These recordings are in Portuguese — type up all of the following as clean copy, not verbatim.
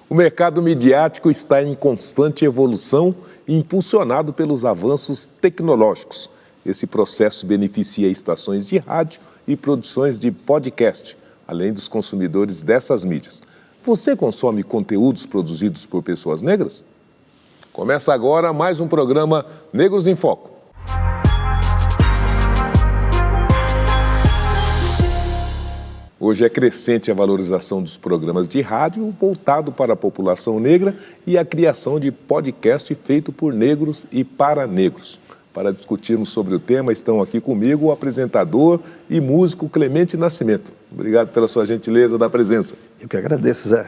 O mercado midiático está em constante evolução e impulsionado pelos avanços tecnológicos. Esse processo beneficia estações de rádio e produções de podcast, além dos consumidores dessas mídias. Você consome conteúdos produzidos por pessoas negras? Começa agora mais um programa Negros em Foco. Hoje é crescente a valorização dos programas de rádio voltado para a população negra e a criação de podcast feito por negros e para negros. Para discutirmos sobre o tema, estão aqui comigo o apresentador e músico Clemente Nascimento. Obrigado pela sua gentileza da presença. Eu que agradeço, Zé.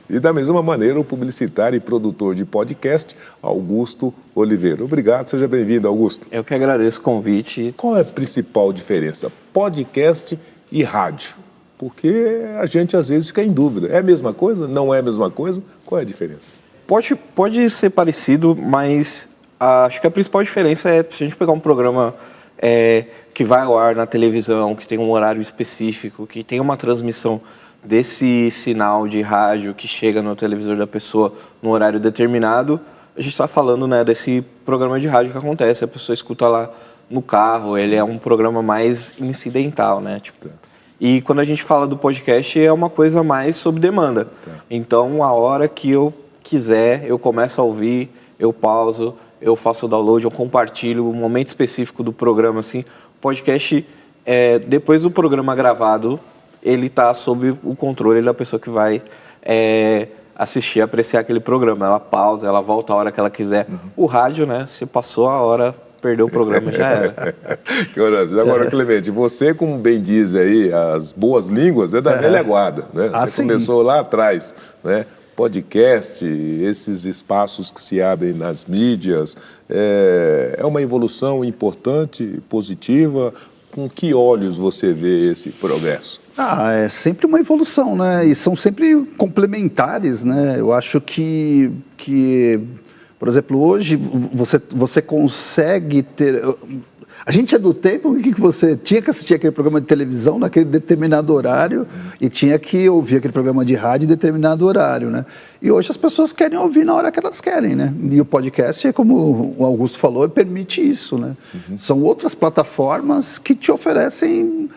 E da mesma maneira, o publicitário e produtor de podcast, Augusto Oliveira. Obrigado, seja bem-vindo, Augusto. Eu que agradeço o convite. Qual é a principal diferença? Podcast e rádio? Porque a gente às vezes fica em dúvida. É a mesma coisa? Não é a mesma coisa? Qual é a diferença? Pode ser parecido, mas acho que a principal diferença é se a gente pegar um programa que vai ao ar na televisão, que tem um horário específico, que tem uma transmissão desse sinal de rádio que chega no televisor da pessoa no horário determinado. A gente está falando, né, desse programa de rádio que acontece, a pessoa escuta lá no carro, ele é um programa mais incidental, né? E quando a gente fala do podcast, é uma coisa mais sob demanda. Então, a hora que eu quiser, eu começo a ouvir, eu pauso, eu faço o download, eu compartilho um momento específico do programa. Assim. O podcast, depois do programa gravado, ele está sob o controle da pessoa que vai assistir, apreciar aquele programa. Ela pausa, ela volta a hora que ela quiser. O rádio, né? Se passou a hora, perdeu o programa, já era. Agora, Clemente, você, como bem diz aí, as boas línguas é da velha guarda, né? Você começou lá atrás, né? Podcast, esses espaços que se abrem nas mídias, é uma evolução importante, positiva. Com que olhos você vê esse progresso? É sempre uma evolução, né? E são sempre complementares, né? Eu acho que por exemplo, hoje você consegue ter... A gente é do tempo em que você tinha que assistir aquele programa de televisão naquele determinado horário e tinha que ouvir aquele programa de rádio em determinado horário, né? E hoje as pessoas querem ouvir na hora que elas querem, né? E o podcast, como o Augusto falou, permite isso, né? São outras plataformas que te oferecem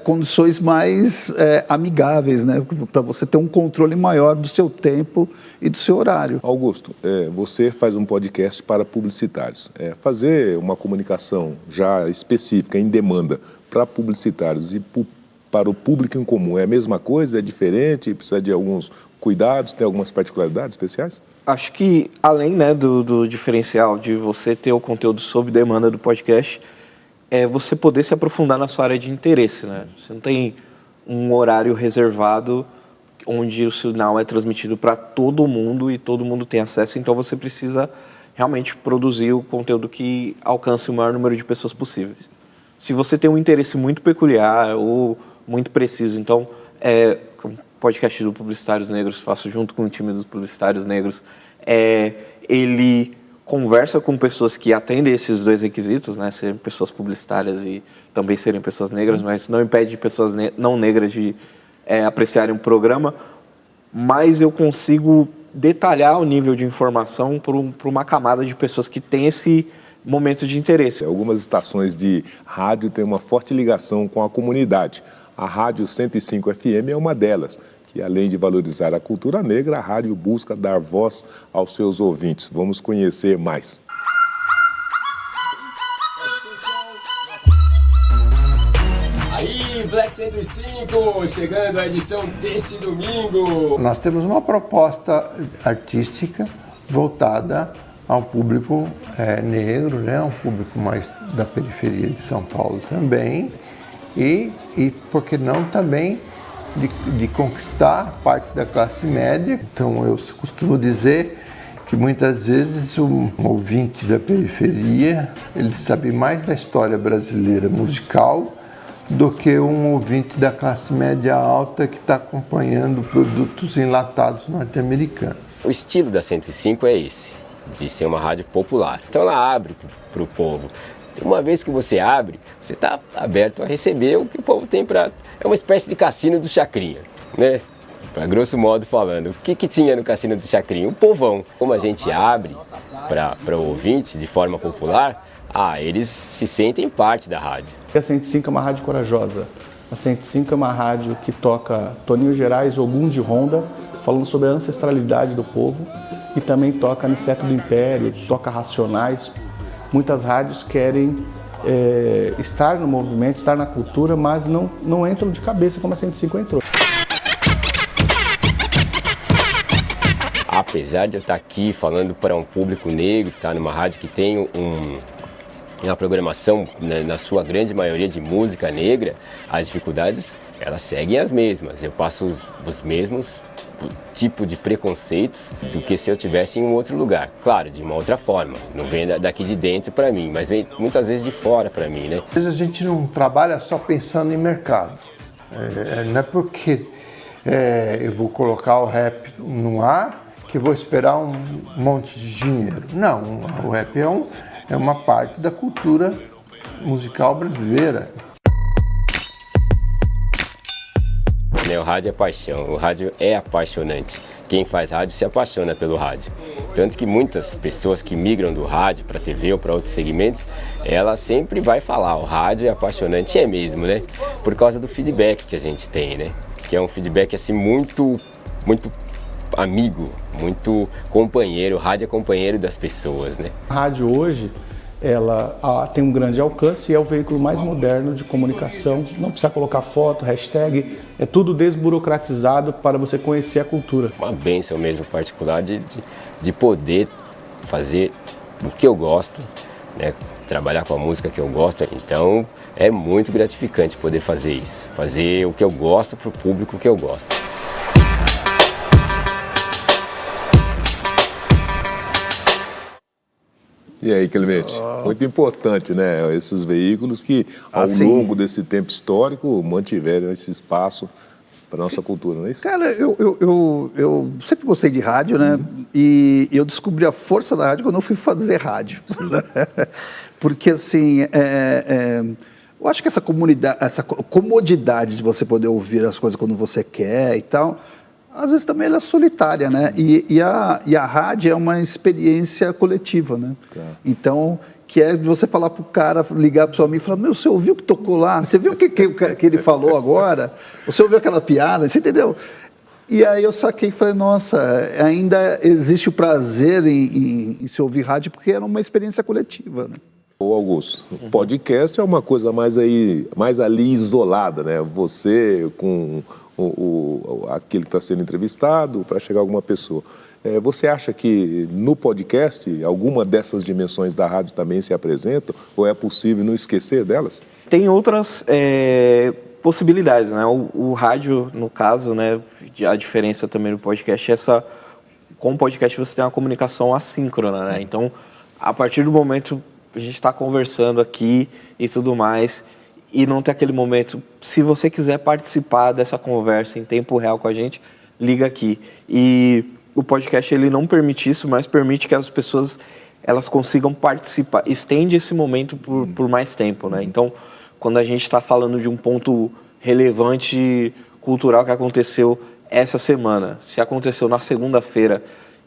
condições mais amigáveis, né? Para você ter um controle maior do seu tempo e do seu horário. Augusto, você faz um podcast para publicitários. Fazer uma comunicação já específica, em demanda, para publicitários e para o público em comum, é a mesma coisa? É diferente? Precisa de alguns cuidados? Tem algumas particularidades especiais? Acho que, além, né, do diferencial de você ter o conteúdo sob demanda do podcast, é você poder se aprofundar na sua área de interesse, né? Você não tem um horário reservado onde o sinal é transmitido para todo mundo e todo mundo tem acesso, então você precisa realmente produzir o conteúdo que alcance o maior número de pessoas possíveis. Se você tem um interesse muito peculiar ou muito preciso, então, o podcast do Publicitários Negros, faço junto com o time dos Publicitários Negros, ele conversa com pessoas que atendem esses dois requisitos, né, serem pessoas publicitárias e também serem pessoas negras, mas não impede pessoas não negras de apreciarem o programa, mas eu consigo detalhar o nível de informação para uma camada de pessoas que tem esse momento de interesse. Algumas estações de rádio têm uma forte ligação com a comunidade. A Rádio 105 FM é uma delas, que além de valorizar a cultura negra, a rádio busca dar voz aos seus ouvintes. Vamos conhecer mais. Aí, Black 105, chegando a edição desse domingo. Nós temos uma proposta artística voltada ao público negro, né? Um público mais da periferia de São Paulo também, e por que não também de conquistar parte da classe média. Então eu costumo dizer que muitas vezes um ouvinte da periferia, ele sabe mais da história brasileira musical do que um ouvinte da classe média alta que está acompanhando produtos enlatados norte-americanos. O estilo da 105 é esse, de ser uma rádio popular. Então ela abre para o povo. Uma vez que você abre, você está aberto a receber o que o povo tem para... É uma espécie de cassino do Chacrinha, né? Pra grosso modo falando, o que tinha no Cassino do Chacrinha? O povão. Como a gente abre para o ouvinte de forma popular, eles se sentem parte da rádio. A 105 é uma rádio corajosa. A 105 é uma rádio que toca Toninho Gerais, Ogum de Ronda, falando sobre a ancestralidade do povo, e também toca Aniceto do Império, toca Racionais. Muitas rádios querem estar no movimento, estar na cultura, mas não entram de cabeça como a 105 entrou. Apesar de eu estar aqui falando para um público negro, que está numa rádio que tem uma programação, na sua grande maioria, de música negra, as dificuldades, elas seguem as mesmas. Eu passo os mesmos tipo de preconceitos do que se eu estivesse em um outro lugar. Claro, de uma outra forma. Não vem daqui de dentro para mim, mas vem muitas vezes de fora para mim, né? Às vezes a gente não trabalha só pensando em mercado. Não é porque eu vou colocar o rap no ar que vou esperar um monte de dinheiro. Não, o rap é uma parte da cultura musical brasileira. O rádio é paixão, o rádio é apaixonante. Quem faz rádio se apaixona pelo rádio. Tanto que muitas pessoas que migram do rádio para a TV ou para outros segmentos, ela sempre vai falar, o rádio é apaixonante, é mesmo, né? Por causa do feedback que a gente tem, né? Que é um feedback assim muito amigo, muito companheiro. O rádio é companheiro das pessoas, né? A rádio hoje, ela tem um grande alcance e é o veículo mais moderno de comunicação. Não precisa colocar foto, hashtag, é tudo desburocratizado para você conhecer a cultura. Uma bênção mesmo particular de poder fazer o que eu gosto, né? Trabalhar com a música que eu gosto. Então é muito gratificante poder fazer isso, fazer o que eu gosto para o público que eu gosto. E aí, Clemente? Muito importante, né? Esses veículos que, ao longo desse tempo histórico, mantiveram esse espaço para a nossa cultura, não é isso? Cara, eu sempre gostei de rádio, né? E eu descobri a força da rádio quando eu fui fazer rádio. Porque, assim, eu acho que essa comodidade de você poder ouvir as coisas quando você quer e tal, às vezes também ela é solitária, né? E a rádio é uma experiência coletiva, né? Tá. Então, que é de você falar pro cara, ligar pro seu amigo e falar, meu, você ouviu o que tocou lá? Você viu o que ele falou agora? Você ouviu aquela piada? Você entendeu? E aí eu saquei e falei, nossa, ainda existe o prazer em se ouvir rádio porque era uma experiência coletiva, né? Ô Augusto, o podcast é uma coisa mais ali isolada, né? Você com aquele que está sendo entrevistado para chegar a alguma pessoa. Você acha que no podcast alguma dessas dimensões da rádio também se apresentam ou é possível não esquecer delas? Tem outras possibilidades, né? O rádio, no caso, né? A diferença também no podcast é com o podcast você tem uma comunicação assíncrona, né? Então, a partir do momento a gente está conversando aqui e tudo mais, e não tem aquele momento, se você quiser participar dessa conversa em tempo real com a gente, liga aqui. E o podcast ele não permite isso, mas permite que as pessoas elas consigam participar, estende esse momento por mais tempo, né? Então, quando a gente está falando de um ponto relevante cultural que aconteceu essa semana, se aconteceu na segunda-feira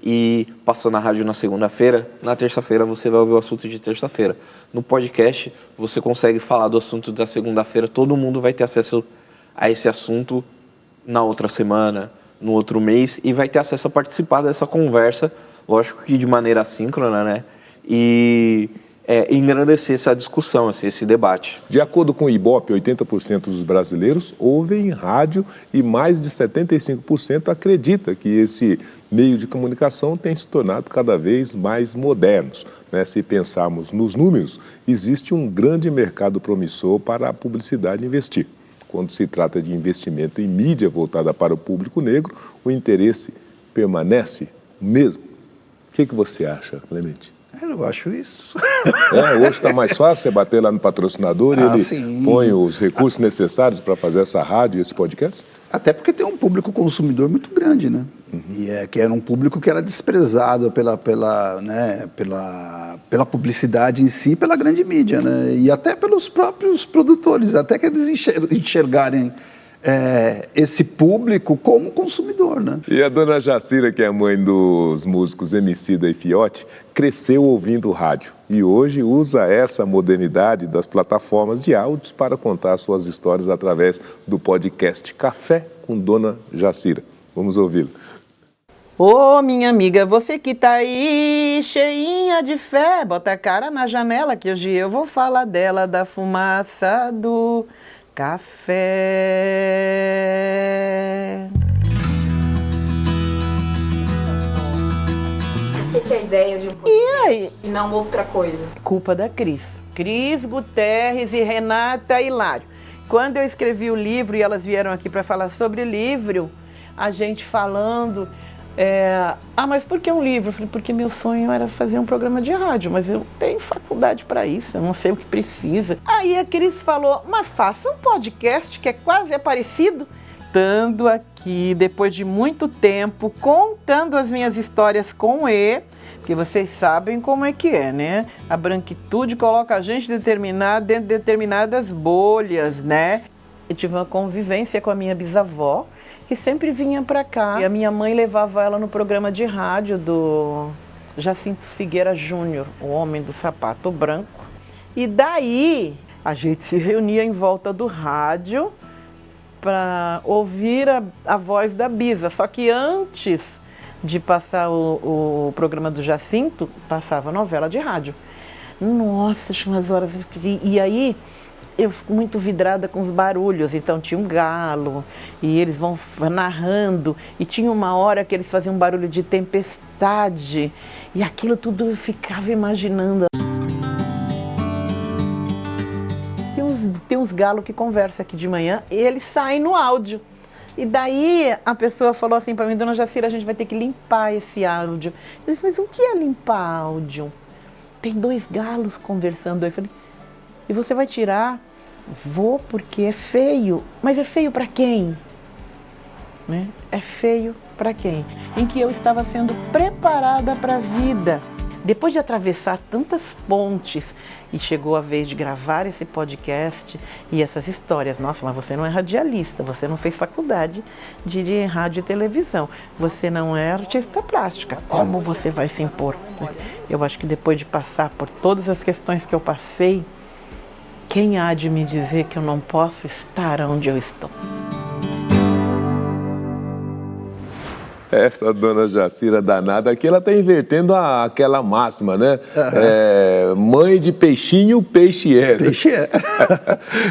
e passou na rádio na segunda-feira, na terça-feira você vai ouvir o assunto de terça-feira. No podcast, você consegue falar do assunto da segunda-feira, todo mundo vai ter acesso a esse assunto na outra semana, no outro mês, e vai ter acesso a participar dessa conversa, lógico que de maneira assíncrona, né? E engrandecer essa discussão, esse debate. De acordo com o Ibope, 80% dos brasileiros ouvem rádio e mais de 75% acredita que esse meio de comunicação tem se tornado cada vez mais modernos, né? Se pensarmos nos números, existe um grande mercado promissor para a publicidade investir. Quando se trata de investimento em mídia voltada para o público negro, o interesse permanece o mesmo. O que você acha, Clemente? Eu acho isso. Hoje está mais fácil você bater lá no patrocinador e ele põe os recursos necessários para fazer essa rádio e esse podcast? Até porque tem um público consumidor muito grande, né? E que era um público que era desprezado pela publicidade em si, pela grande mídia, né? E até pelos próprios produtores, até que eles enxergarem esse público como consumidor, né? E a dona Jacira, que é mãe dos músicos Emicida e Fiote, cresceu ouvindo rádio e hoje usa essa modernidade das plataformas de áudios para contar suas histórias através do podcast Café com Dona Jacira. Vamos ouvi-lo. Ô, minha amiga, você que tá aí cheinha de fé, bota a cara na janela que hoje eu vou falar dela, da fumaça do café. O que é a ideia de um podcast e não outra coisa? Culpa da Cris. Cris Guterres e Renata Hilário. Quando eu escrevi o livro e elas vieram aqui para falar sobre o livro, a gente falando... mas por que um livro? Eu falei, porque meu sonho era fazer um programa de rádio, mas eu tenho faculdade para isso, eu não sei o que precisa. Aí a Cris falou, mas faça um podcast que é quase parecido. Estando aqui, depois de muito tempo, contando as minhas histórias com o E, porque vocês sabem como é que é, né? A branquitude coloca a gente dentro de determinadas bolhas, né? Eu tive uma convivência com a minha bisavó, que sempre vinha para cá. E a minha mãe levava ela no programa de rádio do Jacinto Figueira Júnior, o homem do sapato branco. E daí a gente se reunia em volta do rádio para ouvir a voz da Bisa. Só que antes de passar o programa do Jacinto, passava a novela de rádio. Nossa, tinha umas horas... E aí... eu fico muito vidrada com os barulhos, então tinha um galo, e eles vão narrando, e tinha uma hora que eles faziam um barulho de tempestade, e aquilo tudo eu ficava imaginando. Tem uns galos que conversam aqui de manhã, e eles saem no áudio. E daí a pessoa falou assim para mim, dona Jacira, a gente vai ter que limpar esse áudio. Eu disse, mas o que é limpar áudio? Tem 2 galos conversando. Eu falei, e você vai tirar? Vou, porque é feio. Mas é feio para quem? Né? É feio para quem? Em que eu estava sendo preparada para a vida. Depois de atravessar tantas pontes, e chegou a vez de gravar esse podcast e essas histórias. Nossa, mas você não é radialista, você não fez faculdade de rádio e televisão, você não é artista plástica. Como você vai se impor? Eu acho que depois de passar por todas as questões que eu passei, quem há de me dizer que eu não posso estar onde eu estou? Essa dona Jacira danada aqui, ela está invertendo aquela máxima, né? Mãe de peixinho, peixe é. Peixe é.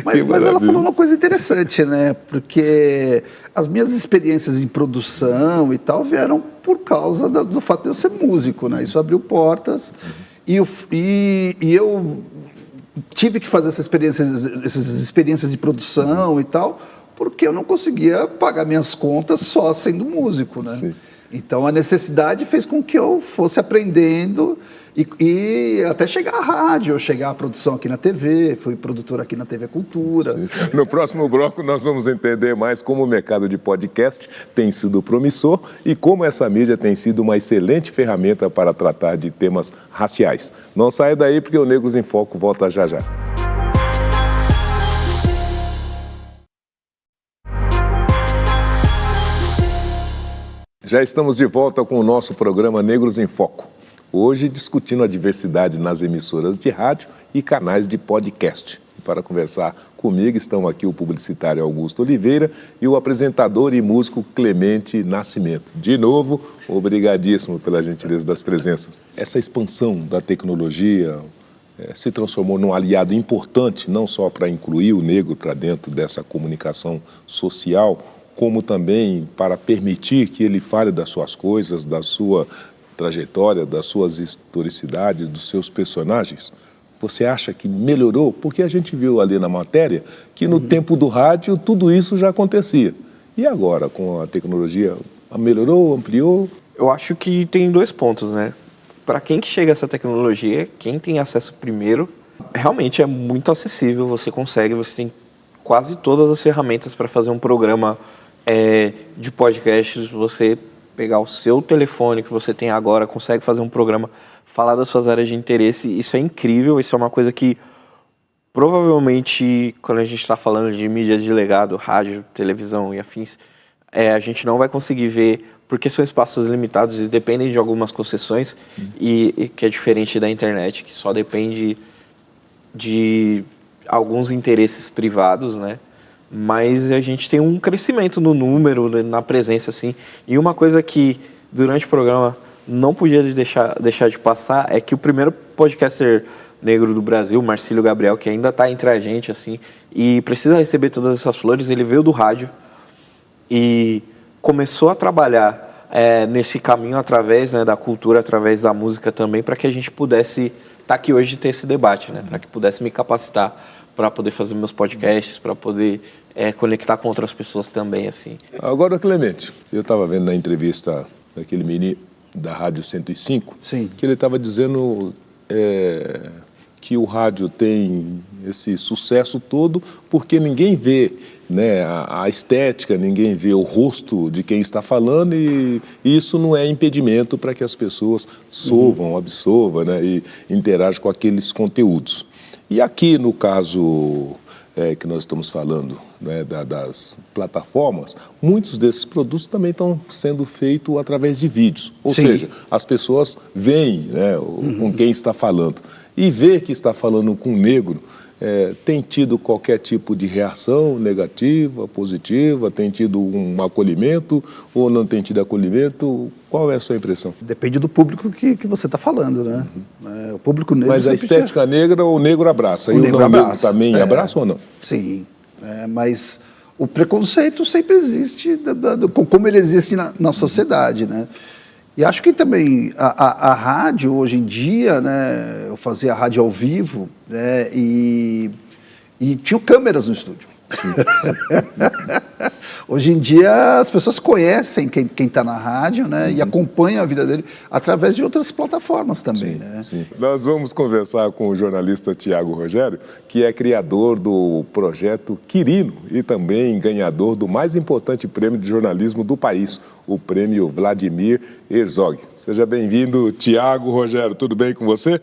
mas ela falou uma coisa interessante, né? Porque as minhas experiências em produção e tal vieram por causa do fato de eu ser músico, né? Isso abriu portas e eu tive que fazer essas experiências de produção e tal, porque eu não conseguia pagar minhas contas só sendo músico, né? Sim. Então a necessidade fez com que eu fosse aprendendo e até chegar à rádio, chegar à produção aqui na TV, fui produtor aqui na TV Cultura. No próximo bloco nós vamos entender mais como o mercado de podcast tem sido promissor e como essa mídia tem sido uma excelente ferramenta para tratar de temas raciais. Não saia daí porque o Negros em Foco volta já já. Já estamos de volta com o nosso programa Negros em Foco. Hoje discutindo a diversidade nas emissoras de rádio e canais de podcast. Para conversar comigo estão aqui o publicitário Augusto Oliveira e o apresentador e músico Clemente Nascimento. De novo, obrigadíssimo pela gentileza das presenças. Essa expansão da tecnologia se transformou num aliado importante, não só para incluir o negro para dentro dessa comunicação social, como também para permitir que ele fale das suas coisas, da sua trajetória, das suas historicidades, dos seus personagens. Você acha que melhorou? Porque a gente viu ali na matéria que no tempo do rádio tudo isso já acontecia. E agora, com a tecnologia, melhorou, ampliou? Eu acho que tem 2 pontos, né? Para quem que chega essa tecnologia, quem tem acesso primeiro, realmente é muito acessível, você tem quase todas as ferramentas para fazer um programa de podcasts, você pegar o seu telefone que você tem agora, consegue fazer um programa, falar das suas áreas de interesse, isso é incrível, isso é uma coisa que provavelmente, quando a gente está falando de mídias de legado, rádio, televisão e afins, a gente não vai conseguir ver, porque são espaços limitados e dependem de algumas concessões, e que é diferente da internet, que só depende de alguns interesses privados, né? Mas a gente tem um crescimento no número, na presença, assim. E uma coisa que, durante o programa, não podia deixar de passar é que o primeiro podcaster negro do Brasil, Marcílio Gabriel, que ainda está entre a gente, assim, e precisa receber todas essas flores, ele veio do rádio e começou a trabalhar nesse caminho através, né, da cultura, através da música também, para que a gente pudesse estar aqui hoje e ter esse debate, né, para que pudesse me capacitar para poder fazer meus podcasts, para poder conectar com outras pessoas também, assim. Agora, Clemente, eu estava vendo na entrevista daquele menino da Rádio 105, Sim. que ele estava dizendo que o rádio tem esse sucesso todo porque ninguém vê, né, a estética, ninguém vê o rosto de quem está falando, e isso não é impedimento para que as pessoas absorvam, né, e interajam com aqueles conteúdos. E aqui, no caso que nós estamos falando, né, das plataformas, muitos desses produtos também estão sendo feitos através de vídeos. Ou seja, as pessoas veem, né, com quem está falando. E ver que está falando com um negro, tem tido qualquer tipo de reação negativa, positiva, tem tido um acolhimento ou não tem tido acolhimento? Qual é a sua impressão? Depende do público que você está falando, né? O público negro... Mas a estética negra, o negro abraça. E o não negro também abraça ou não? Sim, mas o preconceito sempre existe, como ele existe na sociedade, né? E acho que também a rádio, hoje em dia, né, eu fazia rádio ao vivo, né, e tinha câmeras no estúdio. Sim. Hoje em dia as pessoas conhecem quem está na rádio, né, e acompanham a vida dele através de outras plataformas também. Sim, né? Sim. Nós vamos conversar com o jornalista Tiago Rogério, que é criador do projeto Quirino e também ganhador do mais importante prêmio de jornalismo do país, o prêmio Vladimir Herzog. Seja bem-vindo, Tiago Rogério. Tudo bem com você?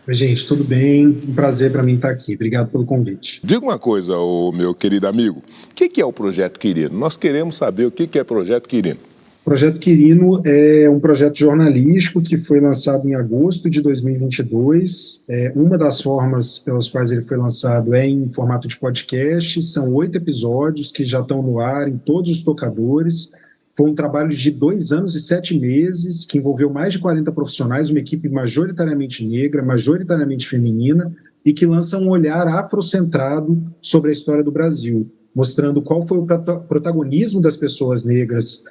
Oi, gente, tudo bem? Um prazer para mim estar aqui. Obrigado pelo convite. Diga uma coisa, meu querido amigo. O que é o Projeto Quirino? Nós queremos saber o que é o Projeto Quirino. O Projeto Quirino é um projeto jornalístico que foi lançado em agosto de 2022. Uma das formas pelas quais ele foi lançado é em formato de podcast. São 8 episódios que já estão no ar em todos os tocadores. Foi um trabalho de 2 anos e 7 meses, que envolveu mais de 40 profissionais, uma equipe majoritariamente negra, majoritariamente feminina, e que lança um olhar afrocentrado sobre a história do Brasil, mostrando qual foi o protagonismo das pessoas negras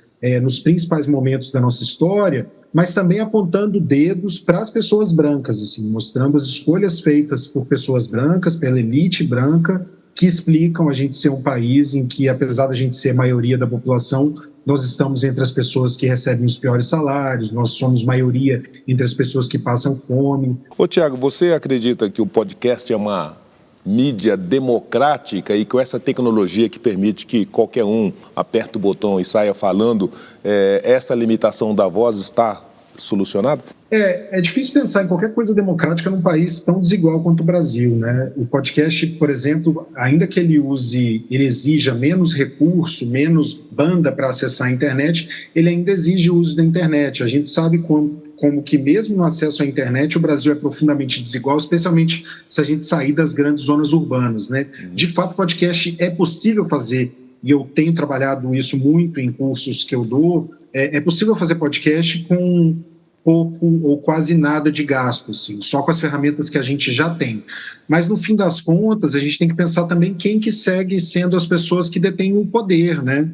nos principais momentos da nossa história, mas também apontando dedos para as pessoas brancas, assim, mostrando as escolhas feitas por pessoas brancas, pela elite branca, que explicam a gente ser um país em que, apesar da gente ser maioria da população, nós estamos entre as pessoas que recebem os piores salários, nós somos maioria entre as pessoas que passam fome. Ô, Tiago, você acredita que o podcast é uma mídia democrática e com essa tecnologia que permite que qualquer um aperte o botão e saia falando, essa limitação da voz está solucionada? É difícil pensar em qualquer coisa democrática num país tão desigual quanto o Brasil, né? O podcast, por exemplo, ainda que ele exija menos recurso, menos banda para acessar a internet, ele ainda exige o uso da internet. A gente sabe como que mesmo no acesso à internet o Brasil é profundamente desigual, especialmente se a gente sair das grandes zonas urbanas, né? De fato, podcast é possível fazer, e eu tenho trabalhado isso muito em cursos que eu dou, é possível fazer podcast com pouco ou quase nada de gasto, assim, só com as ferramentas que a gente já tem. Mas, no fim das contas, a gente tem que pensar também quem que segue sendo as pessoas que detêm o poder, né?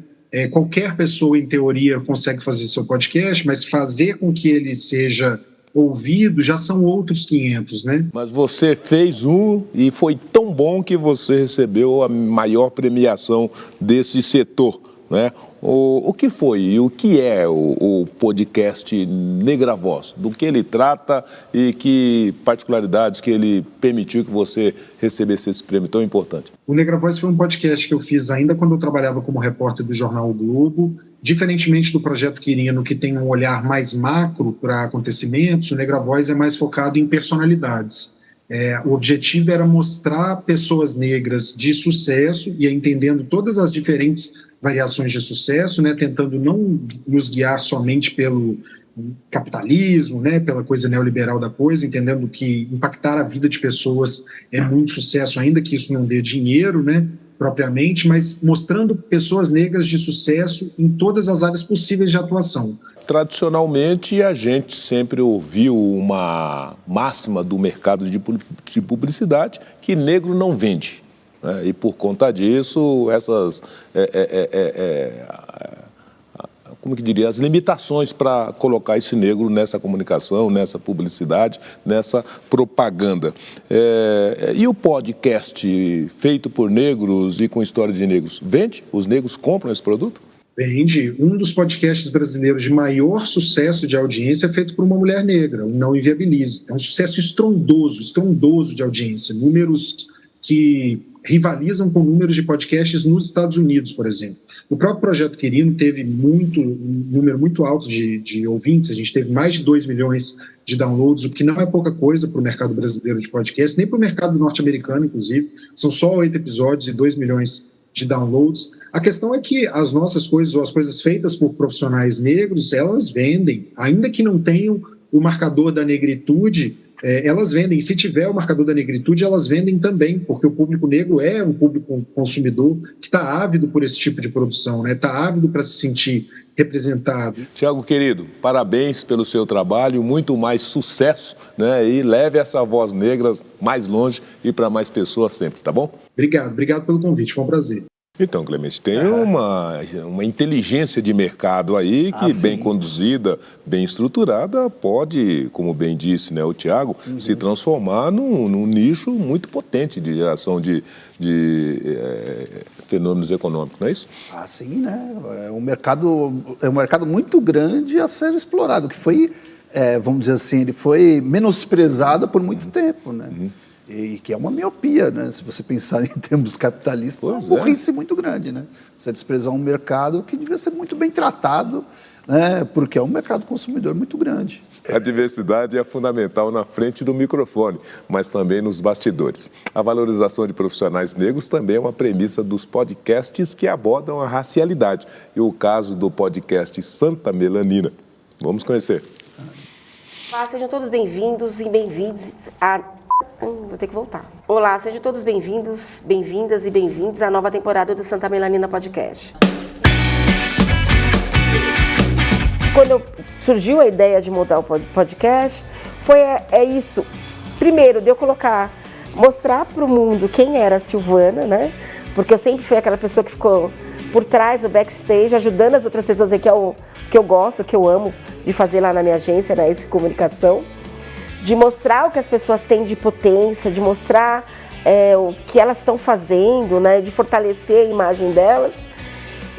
Qualquer pessoa, em teoria, consegue fazer seu podcast, mas fazer com que ele seja ouvido já são outros 500, né? Mas você fez um e foi tão bom que você recebeu a maior premiação desse setor, né? O que foi e o que é o podcast Negra Voz? Do que ele trata e que particularidades que ele permitiu que você recebesse esse prêmio tão importante? O Negra Voz foi um podcast que eu fiz ainda quando eu trabalhava como repórter do jornal o Globo. Diferentemente do Projeto Quirino, que tem um olhar mais macro para acontecimentos, o Negra Voz é mais focado em personalidades. O objetivo era mostrar pessoas negras de sucesso e entendendo todas as diferentes variações de sucesso, né, tentando não nos guiar somente pelo capitalismo, né, pela coisa neoliberal da coisa, entendendo que impactar a vida de pessoas é muito sucesso, ainda que isso não dê dinheiro, né, propriamente, mas mostrando pessoas negras de sucesso em todas as áreas possíveis de atuação. Tradicionalmente, a gente sempre ouviu uma máxima do mercado de publicidade que negro não vende, né? E por conta disso, essas, como que diria, as limitações para colocar esse negro nessa comunicação, nessa publicidade, nessa propaganda. E o podcast feito por negros e com história de negros, vende? Os negros compram esse produto? Vende. Um dos podcasts brasileiros de maior sucesso de audiência é feito por uma mulher negra, o Não Inviabilize. É um sucesso estrondoso de audiência. Números que rivalizam com números de podcasts nos Estados Unidos, por exemplo. O próprio Projeto Quirino teve um número muito alto de ouvintes, a gente teve mais de 2 milhões de downloads, o que não é pouca coisa para o mercado brasileiro de podcast, nem para o mercado norte-americano, inclusive. São só 8 episódios e 2 milhões de downloads. A questão é que as nossas coisas, ou as coisas feitas por profissionais negros, elas vendem, ainda que não tenham o marcador da negritude, elas vendem. Se tiver o marcador da negritude, elas vendem também, porque o público negro é um público consumidor que está ávido por esse tipo de produção, né? Está ávido para se sentir representado. Tiago, querido, parabéns pelo seu trabalho, muito mais sucesso, né? E leve essa voz negra mais longe e para mais pessoas sempre, tá bom? Obrigado pelo convite, foi um prazer. Então, Clemente, tem uma inteligência de mercado aí que, bem conduzida, bem estruturada, pode, como bem disse, né, o Tiago, se transformar num nicho muito potente de geração de fenômenos econômicos, não é isso? Sim, né? É um mercado muito grande a ser explorado, que foi, vamos dizer assim, ele foi menosprezado por muito tempo, né? E que é uma miopia, né? Se você pensar em termos capitalistas, é uma burrice muito grande, né? Você desprezar um mercado que devia ser muito bem tratado, né? Porque é um mercado consumidor muito grande. A diversidade é fundamental na frente do microfone, mas também nos bastidores. A valorização de profissionais negros também é uma premissa dos podcasts que abordam a racialidade. E o caso do podcast Santa Melanina. Vamos conhecer. Olá, sejam todos bem-vindos e bem-vindos a... Vou ter que voltar. Olá, sejam todos bem-vindos, bem-vindas e bem-vindos à nova temporada do Santa Melanina Podcast. Quando surgiu a ideia de montar o podcast, foi isso. Primeiro, de eu mostrar para o mundo quem era a Silvana, né? Porque eu sempre fui aquela pessoa que ficou por trás do backstage, ajudando as outras pessoas, que é o que eu gosto, que eu amo de fazer lá na minha agência, na Esse Comunicação. De mostrar o que as pessoas têm de potência, de mostrar o que elas estão fazendo, né, de fortalecer a imagem delas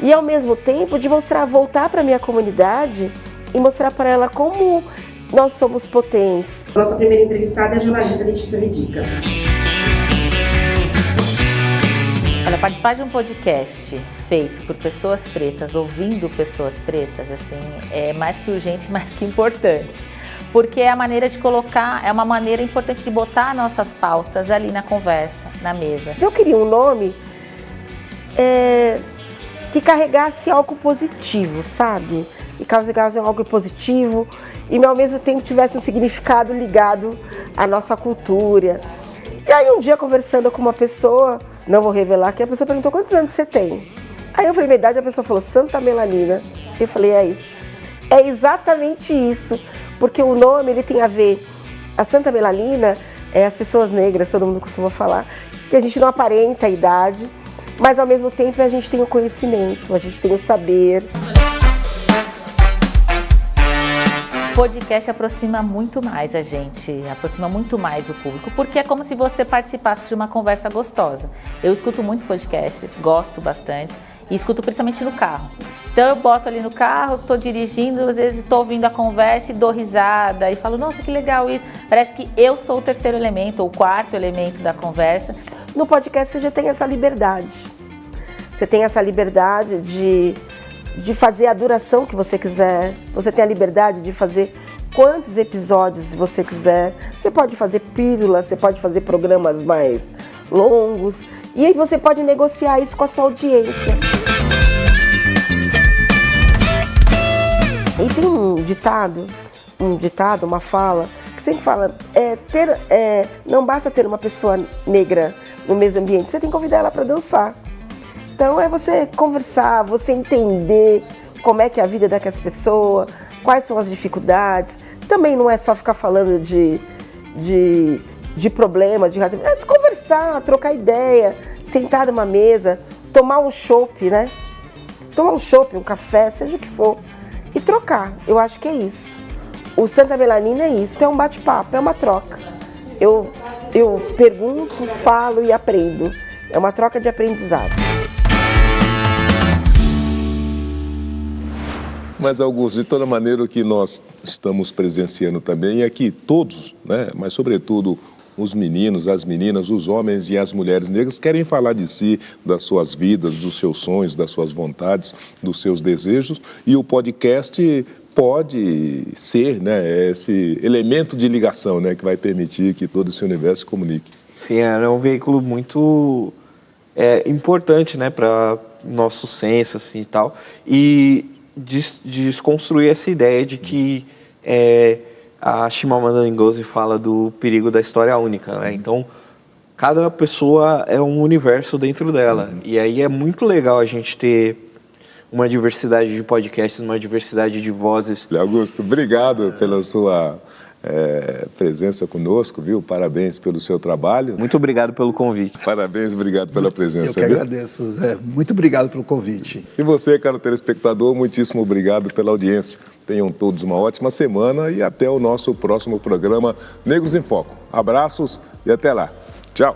e, ao mesmo tempo, de voltar para a minha comunidade e mostrar para ela como nós somos potentes. Nossa primeira entrevistada é a jornalista Letícia Medica. Olha, participar de um podcast feito por pessoas pretas, ouvindo pessoas pretas, assim, é mais que urgente, mais que importante. Porque é a maneira de colocar, é uma maneira importante de botar nossas pautas ali na conversa, na mesa. Eu queria um nome que carregasse algo positivo, sabe? E carregasse algo positivo e ao mesmo tempo tivesse um significado ligado à nossa cultura. E aí um dia conversando com uma pessoa, não vou revelar, que a pessoa perguntou quantos anos você tem? Aí eu falei, minha idade, a pessoa falou Santa Melanina. Eu falei, é isso. É exatamente isso. Porque o nome, ele tem a ver, a Santa Melanina, as pessoas negras, todo mundo costuma falar, que a gente não aparenta a idade, mas ao mesmo tempo a gente tem o conhecimento, a gente tem o saber. O podcast aproxima muito mais a gente, aproxima muito mais o público, porque é como se você participasse de uma conversa gostosa. Eu escuto muitos podcasts, gosto bastante, e escuto principalmente no carro. Então eu boto ali no carro, estou dirigindo, às vezes estou ouvindo a conversa e dou risada e falo, nossa, que legal isso. Parece que eu sou o terceiro elemento, ou o quarto elemento da conversa. No podcast você já tem essa liberdade. Você tem essa liberdade de fazer a duração que você quiser. Você tem a liberdade de fazer quantos episódios você quiser. Você pode fazer pílulas, você pode fazer programas mais longos. E aí você pode negociar isso com a sua audiência. E tem um ditado, uma fala, que sempre fala, não basta ter uma pessoa negra no mesmo ambiente, você tem que convidar ela para dançar. Então é você conversar, você entender como é que é a vida daquelas pessoas, quais são as dificuldades. Também não é só ficar falando de problema, de racismo, é de conversar, trocar ideia, sentar numa mesa, tomar um chopp, né? Tomar um chopp, um café, seja o que for, e trocar. Eu acho que é isso. O Santa Melanina é isso, é um bate-papo, é uma troca. Eu pergunto, falo e aprendo. É uma troca de aprendizado. Mas, Augusto, de toda maneira, o que nós estamos presenciando também é que todos, né, mas sobretudo os meninos, as meninas, os homens e as mulheres negras querem falar de si, das suas vidas, dos seus sonhos, das suas vontades, dos seus desejos, e o podcast pode ser, né, esse elemento de ligação, né, que vai permitir que todo esse universo se comunique. Sim, é um veículo muito importante, né, para nosso senso assim, e tal, e desconstruir essa ideia de que a Chimamanda Ngozi fala do perigo da história única, né? Então, cada pessoa é um universo dentro dela. E aí é muito legal a gente ter uma diversidade de podcasts, uma diversidade de vozes. Augusto, obrigado pela sua presença conosco, viu? Parabéns pelo seu trabalho. Muito obrigado pelo convite. Parabéns, obrigado pela presença. Eu que agradeço, Zé. Muito obrigado pelo convite. E você, caro telespectador, muitíssimo obrigado pela audiência. Tenham todos uma ótima semana e até o nosso próximo programa Negros em Foco. Abraços e até lá. Tchau.